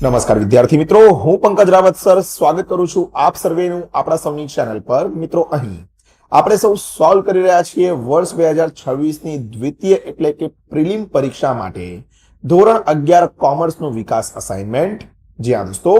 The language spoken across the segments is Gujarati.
નમસ્કાર વિદ્યાર્થી મિત્રો, હું પંકજ રાવત સર સ્વાગત કરું છું આપ સર્વેનું આપણા સૌની ચેનલ પર। મિત્રો, અહીં આપણે સૌ સોલ્વ કરી રહ્યા છીએ વર્ષ 2026 ની દ્વિતીય એટલે કે પ્રિલિમ પરીક્ષા માટે ધોરણ 11 કોમર્સનું વિકાસ અસાઇનમેન્ટ। જ્યાં દોસ્તો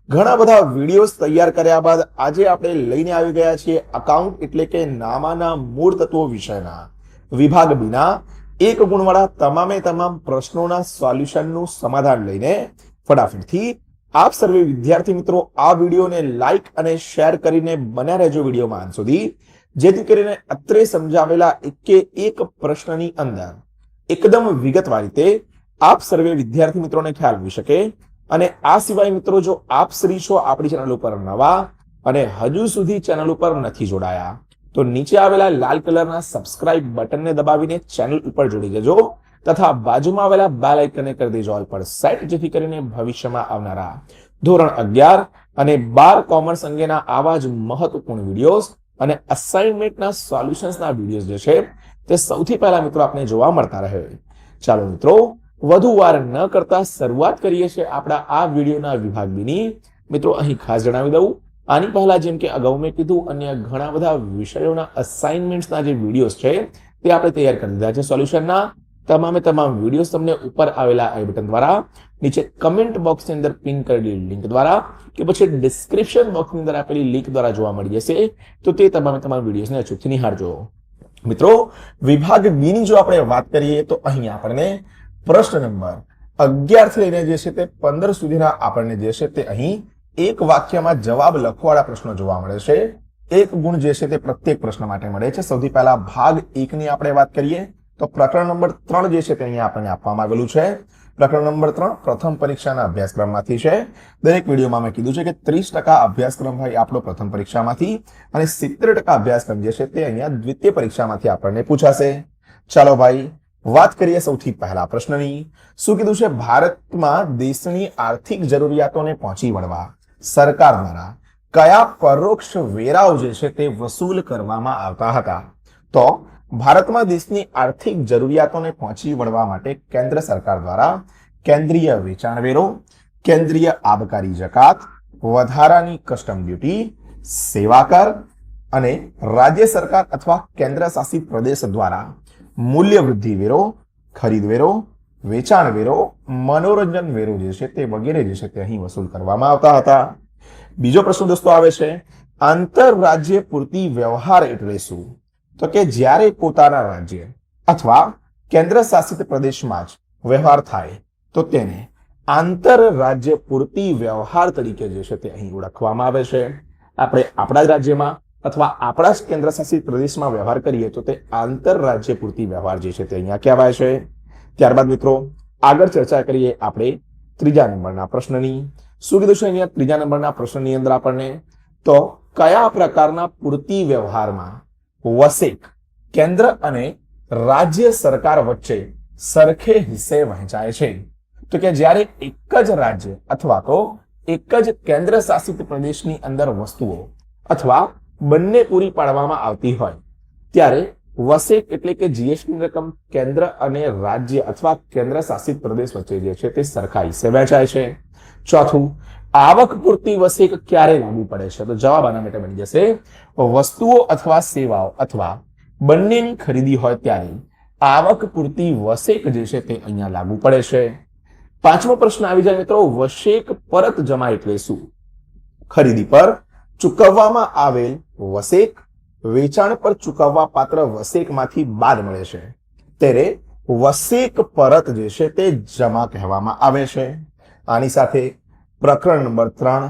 ઘણા બધા વિડીયોઝ તૈયાર કર્યા બાદ આજે આપણે લઈને આવી ગયા છીએ અકાઉન્ટ એટલે કે નામાના મૂળ તત્વો વિષયના વિભાગ બીના એક ગુણવાળા તમામે તમામ પ્રશ્નોના સોલ્યુશનનું સમાધાન લઈને। ફટાફટથી આપ સર્વે વિદ્યાર્થી મિત્રો આ વિડીયોને લાઈક અને શેર કરીને બન્યા રહેજો વિડીયોમાં અંત સુધી, જેથી કરીને અત્રે સમજાવેલા એકે એક પ્રશ્નની અંદર એકદમ વિગતવાર રીતે આપ સર્વે વિદ્યાર્થી મિત્રોને ખ્યાલ આવી શકે। અને આ સિવાય મિત્રો, જો આપ શ્રી છો આપણી ચેનલ ઉપર નવા અને હજુ સુધી ચેનલ ઉપર નથી જોડાયા તો નીચે આવેલા લાલ કલરના સબસ્ક્રાઇબ બટનને દબાવીને ચેનલ ઉપર જોડી દેજો તથા બાજુમાં આવેલા બેલ આઇકનને કરી દેજો ઓલ પર સેટ, જેથી કરીને ભવિષ્યમાં આવનારા ધોરણ 11 અને 12 કોમર્સ અંગેના આવા જ મહત્વપૂર્ણ વિડીયોઝ અને અસાઇનમેન્ટના સોલ્યુશન્સના વિડીયોઝ જે છે તે સૌથી પહેલા મિત્રો આપને જોવા મળતા રહે। ચાલો મિત્રો, વધુ વાર ન કરતા શરૂઆત કરીએ છીએ આપણા આ વિડીયોના વિભાગ બીની। મિત્રો, અહીં ખાસ જણાવી દઉં, આની પહેલા જેમ કે અગાઉ મેં કીધું અન્ય ઘણા બધા વિષયોના અસાઇનમેન્ટ્સના જે વિડીયોઝ છે તે આપણે તૈયાર કરી દીધા છે સોલ્યુશનના। તમામે તમામ વિડીયોઝ તમને ઉપર આવેલા આઈ બટન દ્વારા, નીચે કમેન્ટ બોક્સની અંદર પિન કરેલી લિંક દ્વારા કે પછી ડિસ્ક્રિપ્શન બોક્સની અંદર આપેલી લિંક દ્વારા જોવા મળી જશે। તો તે તમામે તમામ વિડીયોઝને અચૂકથી નિહાળજો। મિત્રો, વિભાગ બી ની જો આપણે વાત કરીએ તો અહીં આપણને પ્રશ્ન નંબર 11 થી લઈને જે છે તે 15 સુધીના આપણને જે છે તે અહીં એક વાક્યમાં જવાબ લખવાળા પ્રશ્નો જોવા મળે છે। એક ગુણ જે છે તે પ્રત્યેક પ્રશ્ન માટે મળે છે। સૌથી પહેલા ભાગ 1 ની આપણે વાત કરીએ તો પ્રકરણ નંબર 3 જે છે તે અહીંયા આપણને આપવામાં આવેલું છે। પ્રકરણ નંબર 3 પ્રથમ પરીક્ષાના અભ્યાસક્રમમાંથી છે। દરેક વિડીયોમાં મેં કીધું છે કે 30% અભ્યાસક્રમ ભાઈ આપણો પ્રથમ પરીક્ષામાંથી અને 70% અભ્યાસક્રમ જે છે તે અહીંયા દ્વિતીય પરીક્ષામાંથી આપણને પૂછાશે। ચાલો ભાઈ, વાત કરીએ સૌથી પહેલા પ્રશ્નની। શું કીધું છે? ભારતમાં દેશની આર્થિક જરૂરિયાતોને પહોંચી વળવા સરકાર દ્વારા કયા પરોક્ષ વેરાઓ જે છે તે વસૂલ કરવામાં આવતા હતા? તો ભારતમાં દેશની આર્થિક જરૂરિયાતોને પહોંચી વળવા માટે કેન્દ્ર સરકાર દ્વારા કેન્દ્રીય વેચાણ વેરો, કેન્દ્રીય આબકારી જકાત, વધારાની કસ્ટમ ડ્યુટી, સેવા કર અને રાજ્ય સરકાર અથવા કેન્દ્ર શાસિત પ્રદેશ દ્વારા મૂલ્ય વૃદ્ધિ વેરો, ખરીદ વેરો, વેચાણ વેરો, મનોરંજન વેરો જે છે તે વગેરે જે છે તે અહીં વસૂલ કરવામાં આવતા હતા। બીજો પ્રશ્ન દોસ્તો આવે છે, આંતરરાજ્ય પૂરતી વ્યવહાર એટલે શું? તો કે જ્યારે પોતાના રાજ્ય અથવા કેન્દ્ર શાસિત પ્રદેશમાં જ વ્યવહાર થાય તો તેને આંતરરાજ્ય પૂરતી વ્યવહાર તરીકે જે છે તે અહીં ઓળખવામાં આવે છે। આપણે આપણા જ રાજ્યમાં અથવા આપણા જ કેન્દ્ર શાસિત પ્રદેશમાં વ્યવહાર કરીએ તો તે આંતરરાજ્ય પૂરતી વ્યવહાર જે છે તે અહીંયા કહેવાય છે। ત્યારબાદ મિત્રો આગળ ચર્ચા કરીએ આપણે ત્રીજા નંબરના પ્રશ્નની। શું કીધું છે અહીંયા ત્રીજા નંબરના પ્રશ્નની અંદર આપણને? તો કયા પ્રકારના પૂરતી વ્યવહારમાં વસેક કેન્દ્ર અને રાજ્ય સરકાર વચ્ચે સરખે હિસ્સે વહેંચાય છે? તો કે જ્યારે એક જ રાજ્ય અથવા તો એક જ કેન્દ્ર શાસિત પ્રદેશની અંદર વસ્તુઓ અથવા બંને પૂરી પાડવામાં આવતી હોય ત્યારે વસેક એટલે કે જીએસટીની રકમ કેન્દ્ર અને રાજ્ય અથવા કેન્દ્ર શાસિત પ્રદેશ વચ્ચે જે છે તે સરખા હિસ્સે વહેંચાય છે। ચોથું, આવક પૂરતી વસેક ક્યારે લાગુ પડે છે? તો જવાબ આના માટે બની જશે વસ્તુઓ અથવા સેવાઓ અથવા બંનેની ખરીદી હોય ત્યારે આવક પૂરતી વસેક જે છે તે અહીંયા લાગુ પડે છે। પાંચમો પ્રશ્ન આવી જાય મિત્રો, વસેક પરત જમા એટલે શું? ખરીદી પર ચૂકવવામાં આવેલ વસેક વેચાણ પર ચૂકવવા પાત્ર વસેકમાંથી બાદ મળે છે ત્યારે વસેક પરત જે છે તે જમા કહેવામાં આવે છે। આની સાથે પ્રકરણ નંબર 3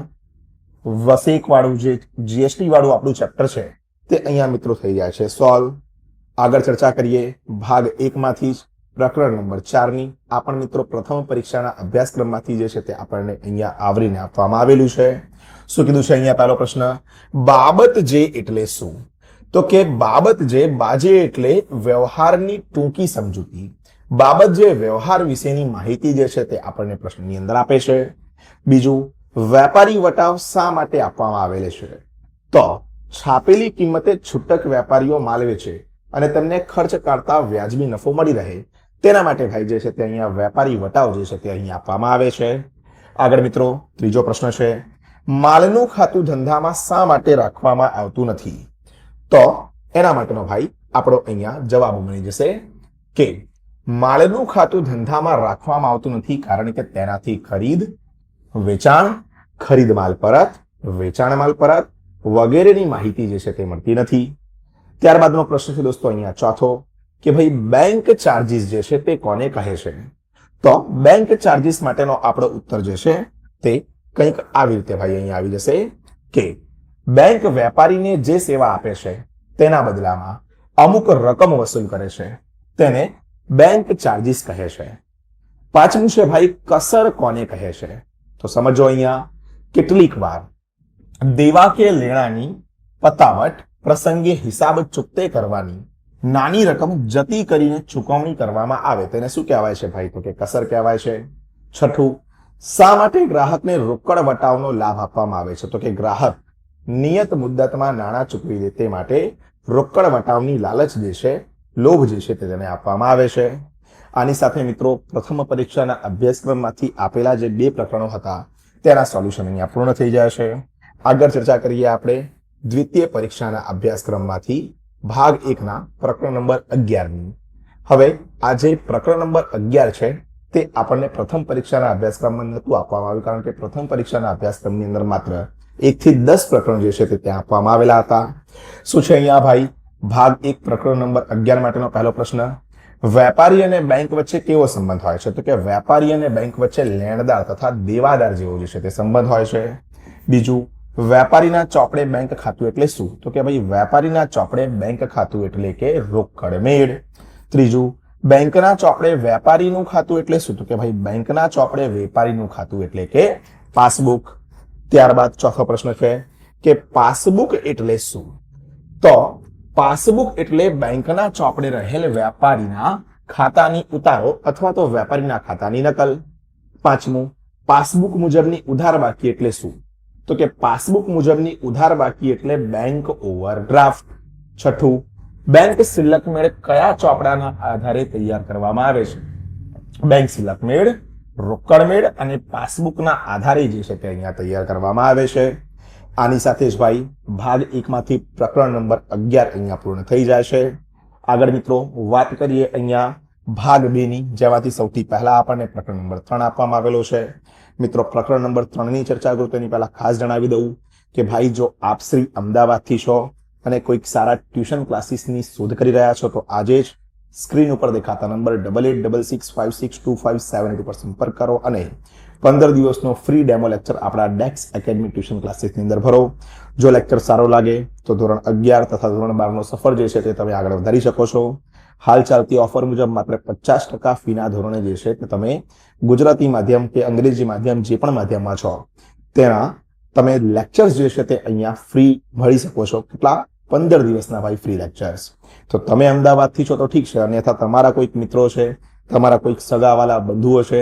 વસેક વાળું જે જીએસટી વાળું આપણું ચેપ્ટર છે તે અહીંયા મિત્રો થઈ જાય છે સોલ્વ। આગળ ચર્ચા કરીએ ભાગ 1 માંથી જ પ્રકરણ નંબર 4 ની। આ પણ મિત્રો પ્રથમ પરીક્ષાના અભ્યાસક્રમમાંથી જે છે તે આપણને અહીંયા આવરીને આપવામાં આવેલું છે। શું કીધું છે અહીંયા? પહેલો પ્રશ્ન, બાબત જે એટલે શું? તો કે બાબત જે, બાજે એટલે વ્યવહારની ટૂંકી સમજૂતી। બાબત જે વ્યવહાર વિશેની માહિતી જે છે તે આપણને પ્રશ્નની અંદર આપે છે। બીજું, વેપારી વટાવ શા માટે આપવામાં આવેલ છે? તો છાપેલી કિંમતે છૂટક વેપારીઓ માલ વેચે અને તેમને ખર્ચ કરતા વ્યાજબી નફો મળી રહે તેના માટે ભાઈ જે છે તે અહીંયા વેપારી વટાવ જે છે તે અહીં આપવામાં આવે છે। આગળ મિત્રો ત્રીજો પ્રશ્ન છે, માલનું ખાતું ધંધામાં શા માટે રાખવામાં આવતું નથી? તો એના માટેનો ભાઈ આપણો અહીંયા જવાબ મળી જશે કે માલનું ખાતું ધંધામાં રાખવામાં આવતું નથી કારણ કે તેનાથી ખરીદ, વેચાણ, ખરીદ માલ પરત, વેચાણ માલ પરત વગેરેની માહિતી જે છે તે મળતી નથી. ત્યારબાદનો પ્રશ્ન છે દોસ્તો અહીંયા ચોથો કે ભાઈ બેંક ચાર્જીસ જે છે તે કોને કહે છે? તો બેંક ચાર્જીસ માટેનો આપણો ઉત્તર જે છે તે કંઈક આવી રીતે ભાઈ અહીંયા આવી જશે કે બેંક વેપારીને જે સેવા આપે છે તેના બદલામાં અમુક રકમ વસૂલ કરે છે તેને બેંક ચાર્જીસ કહે છે. પાંચમું છે ભાઈ કસર કોને કહે છે? તો સમજો અહીંયા કેટલીક વાર દેવા કે લેણાની પતાવટ પ્રસંગે હિસાબ ચૂકતે કરવાની નાની રકમ જતી કરીને ચૂકવણી કરવામાં આવે તેને શું કહેવાય છે ભાઈ? તો કે કસર કહેવાય છે. છઠ્ઠું, શા માટે ગ્રાહકને રોકડ વટાવનો લાભ આપવામાં આવે છે? તો કે ગ્રાહક નિયત મુદ્દતમાં નાણાં ચૂકવી દે તે માટે રોકડ વટાવની લાલચ જે છે, લોભ જે છે તેને આપવામાં આવે છે. આની સાથે મિત્રો પ્રથમ પરીક્ષાના અભ્યાસક્રમમાંથી આપેલા જે 2 પ્રકરણો હતા તેના સોલ્યુશન અહીંયા પૂર્ણ થઈ જાય છે. આગળ ચર્ચા કરીએ આપણે દ્વિતીય પરીક્ષાના અભ્યાસક્રમમાંથી ભાગ 1 ના પ્રકરણ નંબર 11ની. હવે આ જે પ્રકરણ નંબર 11 છે તે આપણને પ્રથમ પરીક્ષાના અભ્યાસક્રમમાં નહોતું આપવામાં આવ્યું કારણ કે પ્રથમ પરીક્ષાના અભ્યાસક્રમની અંદર માત્ર 1 થી 10 પ્રકરણ જે છે તે ત્યાં આપવામાં આવેલા હતા. શું છે અહીંયા ભાઈ? ભાગ 1 પ્રકરણ નંબર 11 માટેનો પહેલો પ્રશ્ન, વેપારી અને બેંક વચ્ચે કેવો સંબંધ હોય છે? તો કે વેપારી અને બેંક વચ્ચે લેણદાર તથા દેવાદાર જેવો જે છે તે સંબંધ હોય છે. બીજું, વેપારીના ચોપડે બેંક ખાતું એટલે શું? તો કે ભાઈ વેપારીના ચોપડે બેંક ખાતું એટલે કે રોકડ મેળ. ત્રીજું, બેંકના ચોપડે વેપારીનું ખાતું એટલે શું? તો કે ભાઈ બેંકના ચોપડે વેપારીનું ખાતું એટલે કે પાસબુક. ત્યારબાદ ચોથો પ્રશ્ન છે કે પાસબુક એટલે શું? તો પાસબુક એટલે બેંકના ચોપડે રહેલ વેપારીના ખાતાની ઉતારો અથવા તો વેપારીના ખાતાની નકલ. પાંચમું, પાસબુક મુજબની ઉધાર બાકી એટલે શું? તો કે પાસબુક મુજબની ઉધાર બાકી એટલે બેંક ઓવરડ્રાફ્ટ. છઠ્ઠું, બેંક સિલક મેળ કયા ચોપડાના આધારે તૈયાર કરવામાં આવે છે? બેંક સિલક મેળ, રોકડ મેળ અને પાસબુકના આધારે જે છે તે અહીંયા તૈયાર કરવામાં આવે છે. આની સાથે જ ભાઈ ભાગ 1 માંથી પ્રકરણ નંબર 11 અહીંયા પૂર્ણ થઈ જાય છે. આગળ મિત્રો વાત કરીએ અહીંયા ભાગ 2 ની, જેમાંથી સૌથી પહેલા આપણને પ્રકરણ નંબર 3 આપવામાં આવેલો છે. મિત્રો પ્રકરણ નંબર 3 ની ચર્ચા કરું તેની પહેલા ખાસ જણાવી દઉં કે ભાઈ જો આપ શ્રી અમદાવાદથી છો અને કોઈક સારા ટ્યુશન ક્લાસીસની શોધ કરી રહ્યા છો તો આજે જ સ્ક્રીન ઉપર દેખાતા નંબર 8866562572 પર સંપર્ક કરો અને 15 દિવસનો ફ્રી ડેમો લેક્ચર આપણા ડેક્સ એકેડમી ટ્યુશન ક્લાસીસની અંદર ભરો. જો લેક્ચર સારો લાગે તો ધોરણ 11 તથા ધોરણ 12 નો સફર જે છે તે તમે આગળ વધારી શકો છો. હાલ ચાલતી ઓફર મુજબ માત્ર 50% ફીના ધોરણે જે છે તે તમે ગુજરાતી માધ્યમ કે અંગ્રેજી માધ્યમ જે પણ માધ્યમમાં છો તેના તમે લેક્ચર્સ જે છે તે અહીંયા ફ્રી મળી શકો છો. કેટલા? 15 દિવસના ભાઈ ફ્રી લેક્ચર્સ. તો તમે અમદાવાદથી છો તો ઠીક છે, અન્યથા તમારા કોઈક મિત્રો છે, તમારા કોઈક સગાવાલા બંધુઓ છે,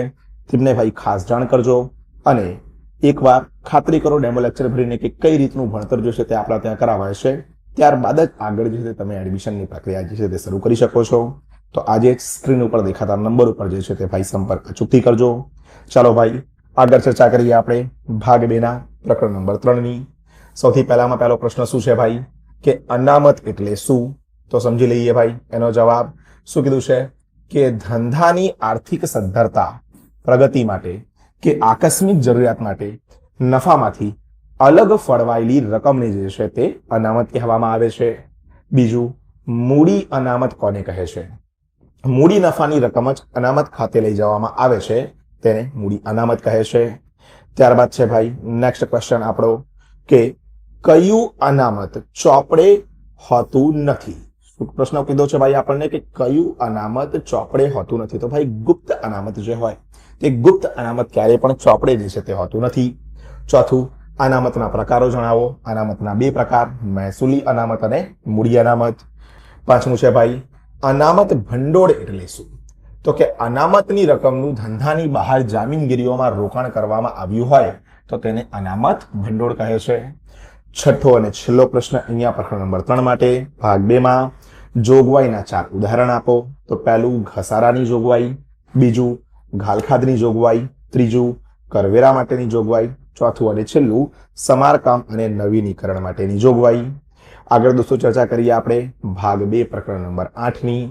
તેમને ભાઈ ખાસ જાણ કરજો અને એકવાર ખાતરી કરો ડેમો લેક્ચર ભરીને કે કઈ રીતનું ભણતર જે છે તે આપણા ત્યાં કરાવાય છે. ત્યારબાદ જ આગળ જે છે તમે એડમિશનની પ્રક્રિયા જે છે તે શરૂ કરી શકો છો. તો આજે સ્ક્રીન ઉપર દેખાતા નંબર ઉપર જે છે તે ભાઈ સંપર્ક અચૂકથી કરજો. ચાલો ભાઈ આગળ ચર્ચા કરીએ આપણે ભાગ 2 ના પ્રકરણ નંબર 3 ની. સૌથી પહેલામાં પહેલો પ્રશ્ન શું છે ભાઈ કે અનામત એટલે શું? તો સમજી લઈએ ભાઈ એનો જવાબ. શું કીધું છે કે ધંધાની આર્થિક સદ્ધરતા, પ્રગતિ માટે કે આકસ્મિક જરૂરિયાત માટે નફામાંથી અલગ ફળવાયેલી રકમને જે છે તે અનામત કહેવામાં આવે છે. બીજું, મૂડી અનામત કોને કહે છે? મૂડી નફાની રકમ જ અનામત ખાતે લઈ જવામાં આવે છે તેને મૂડી અનામત કહે છે. ત્યારબાદ છે ભાઈ નેક્સ્ટ ક્વેશ્ચન આપણો કે કયું અનામત ચોપડે હોતું નથી? પ્રશ્ન કીધો છે ભાઈ આપણને કે કયું અનામત ચોપડે હોતું નથી? તો ભાઈ ગુપ્ત અનામત જે હોય તે ગુપ્ત અનામત ક્યારે પણ ચોપડે જે છે તે હોતું નથી. ચોથું, અનામતના પ્રકારો જણાવો. અનામતના 2 પ્રકાર, મહેસૂલી અનામત અને મૂડી અનામત. પાંચમું છે ભાઈ અનામત ભંડોળ એટલે શું? તો કે અનામતની રકમનું ધંધાની બહાર જામીનગીરીઓમાં રોકાણ કરવામાં આવ્યું હોય તો તેને અનામત ભંડોળ કહે છે. છઠ્ઠો અને છેલ્લો પ્રશ્ન અહીંયા પ્રકરણ નંબર 3 માટે ભાગ 2 માં જોગવાઈના 4 ઉદાહરણ આપો. તો પહેલું ઘસારાની જોગવાઈ, બીજું ઘાલખાદની જોગવાઈ, ત્રીજું કરવેરા માટેની જોગવાઈ, ચોથું અને છેલ્લું સમારકામ અને નવીનીકરણ માટેની જોગવાઈ. આગળ દોસ્તો ચર્ચા કરીએ આપણે ભાગ 2 પ્રકરણ નંબર 8ની.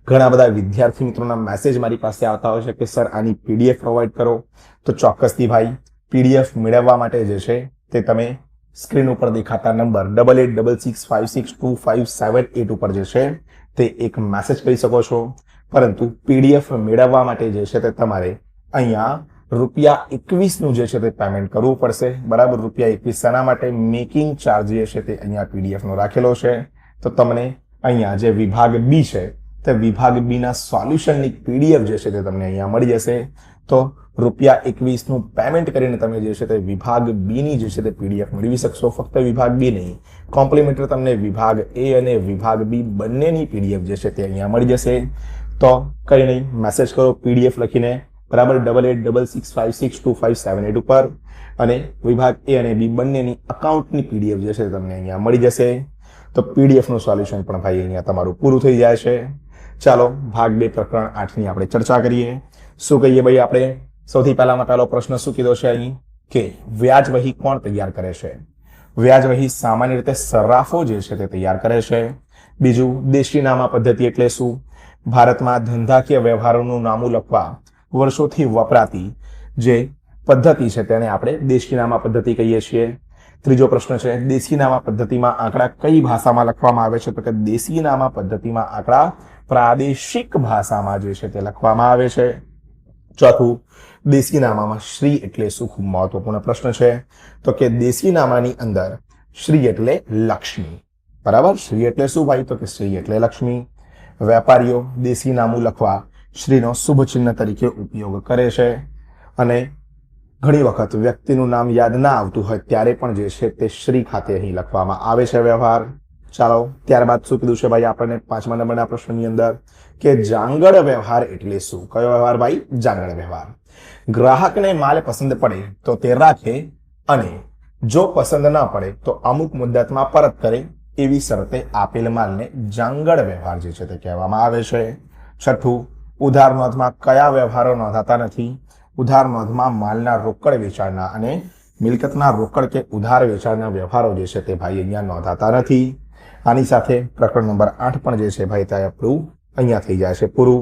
ઘણા બધા વિદ્યાર્થી મિત્રોના મેસેજ મારી પાસે આવતા હોય છે કે સર આની પીડીએફ પ્રોવાઈડ કરો. તો ચોક્કસથી ભાઈ પીડીએફ મેળવવા માટે જે છે તે તમે સ્ક્રીન ઉપર દેખાતા નંબર 8866562578 ઉપર જે છે તે એક મેસેજ કરી શકો છો. પરંતુ પીડીએફ મેળવવા માટે જે છે તે તમારે અહીંયા ₹21 જે છે તે પેમેન્ટ કરવું પડશે. બરાબર, ₹21 શાના માટે? મેકિંગ ચાર્જ જે છે તે અહીંયા પીડીએફ નો રાખેલો છે. તો તમને અહીંયા જે વિભાગ બી છે તે વિભાગ બી ના સોલ્યુશનની પીડીએફ જે છે તે તમને અહીંયા મળી જશે. તો ₹21 નું પેમેન્ટ કરીને તમે જે છે તે વિભાગ બી ની જે છે તે પીડીએફ મેળવી શકશો. ફક્ત વિભાગ બી નહીં, કોમ્પ્લિમેન્ટરી તમને વિભાગ એ અને વિભાગ બી બંનેની પીડીએફ જે છે તે અહીંયા મળી જશે. તો કઈ નહીં, મેસેજ કરો પીડીએફ લખીને, બરાબર, 8866562578 ઉપર, અને વિભાગ એ અને બી બંનેની અકાઉન્ટની પીડીએફ જે છે તમને અહીંયા મળી જશે. તો પીડીએફ નું સોલ્યુશન પણ ભાઈ અહીંયા તમારું પૂરું થઈ જાય છે. ચાલો ભાગ 2 પ્રકરણ 8 ની આપણે ચર્ચા કરીએ. શું કહીએ ભાઈ આપણે? સૌથી પહેલામાં પહેલો પ્રશ્ન શું કીધો છે અહીં કે વ્યાજ વહી કોણ તૈયાર કરે છે? વ્યાજ વહી સામાન્ય રીતે સરાફો જે છે તે તૈયાર કરે છે. બીજું, દેશીનામા પદ્ધતિ એટલે શું? ભારતમાં ધંધાકીય વ્યવહારોનું નામું લખવા વર્ષોથી વપરાતી જે પદ્ધતિ છે તેને આપણે દેશીનામા પદ્ધતિ કહીએ છીએ. ત્રીજો પ્રશ્ન છે, દેશીનામા પદ્ધતિમાં આંકડા કઈ ભાષામાં લખવામાં આવે છે? તો કે દેશીનામા પદ્ધતિમાં આંકડા પ્રાદેશિક ભાષામાં જે છે તે લખવામાં આવે છે. ચોથું, દેશીનામામાં શ્રી એટલે શું? ખૂબ મહત્વપૂર્ણ પ્રશ્ન છે. તો કે દેશીનામાની અંદર શ્રી એટલે લક્ષ્મી. બરાબર, શ્રી એટલે શું ભાઈ? તો કે શ્રી એટલે લક્ષ્મી. વેપારીઓ દેશીનામું લખવા શ્રીનો શુભ ચિહ્ન તરીકે ઉપયોગ કરે છે. અને ઘણી વખત વ્યક્તિનું નામ યાદ ના આવતું હોય ત્યારે પણ જે છે તે શ્રી ખાતે અહીં લખવામાં આવે છે વ્યવહાર. ચાલો ત્યારબાદ શું કીધું છે ભાઈ આપણને 5મા નંબરના પ્રશ્નની અંદર કે જાંગડ વ્યવહાર એટલે શું? કયો વ્યવહાર ભાઈ? જાંગડ વ્યવહાર. ગ્રાહકને માલ પસંદ પડે તો તે રાખે અને જો પસંદ ના પડે તો અમુક મુદ્દતમાં પરત કરે એવી શરતે આપેલ માલને જાંગડ વ્યવહાર જે છે તે કહેવામાં આવે છે. છઠ્ઠું, ઉધાર નોંધમાં કયા વ્યવહારો નોંધાતા નથી? ઉધાર નોંધમાં માલના રોકડ વેચાણના અને મિલકતના રોકડ કે ઉધાર વેચાણના વ્યવહારો જે છે તે ભાઈ અહીંયા નોંધાતા નથી. આની સાથે પ્રકરણ નંબર 8 પણ જે છે ભાઈ તે આપણું અહીંયા થઈ જાય છે પૂરું.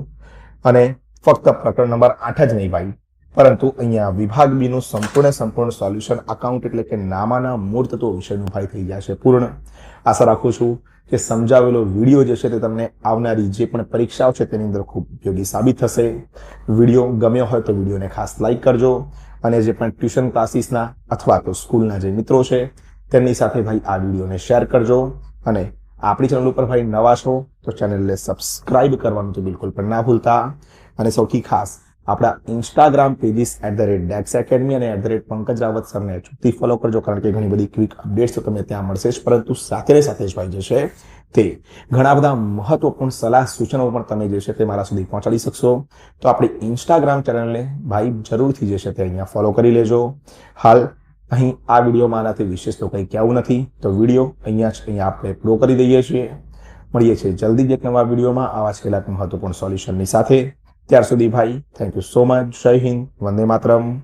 અને ફક્ત પ્રકરણ નંબર 8 જ નહીં ભાઈ, પરંતુ અહીંયા વિભાગ બી નું સંપૂર્ણ સોલ્યુશન અકાઉન્ટ એટલે કે નામાના મૂળ તત્વો વિષયનું ભાઈ થઈ જાય છે પૂર્ણ. આશા રાખું છું કે સમજાવેલો વિડીયો જે છે તે તમને આવનારી જે પણ પરીક્ષાઓ છે તેની અંદર ખૂબ ઉપયોગી સાબિત થશે. વિડીયો ગમ્યો હોય તો વિડીયોને ખાસ લાઈક કરજો, અને જે પણ ટ્યુશન ક્લાસીસના અથવા તો સ્કૂલના જે મિત્રો છે તેમની સાથે ભાઈ આ વિડીયોને શેર કરજો. અને આપણી ચેનલ ઉપર ભાઈ નવા છો તો ચેનલને સબસ્ક્રાઇબ કરવાનું તો બિલકુલ પણ ના ભૂલતા. અને સૌથી ખાસ આપણા ઇન્સ્ટાગ્રામ પેજીસ @DEX Academy અને @પંકજ રાવત સરને અચૂકથી ફોલો કરજો, કારણ કે ઘણી બધી ક્વિક અપડેટ્સ તો તમને ત્યાં મળશે જ, પરંતુ સાથે સાથે જ ભાઈ જે છે તે ઘણા બધા મહત્વપૂર્ણ સલાહ સૂચનો પણ તમે જે છે તે મારા સુધી પહોંચાડી શકશો. તો આપણી ઇન્સ્ટાગ્રામ ચેનલને ભાઈ જરૂરથી જે છે તે અહીંયા ફોલો કરી લેજો. હાલ અહીં આ વિડીયોમાં આનાથી વિશેષ તો કંઈ કહેવું નથી, તો વિડીયો અહીંયા આપણે પૂરો કરી દઈએ છીએ. મળીએ છીએ જલ્દી જ એક નવા વિડીયોમાં આવા જ કેટલાક મહત્વપૂર્ણ સોલ્યુશનની સાથે. ત્યાર સુધી ભાઈ થેન્ક યુ સો મચ. જય હિન્દ, વંદે માતરમ.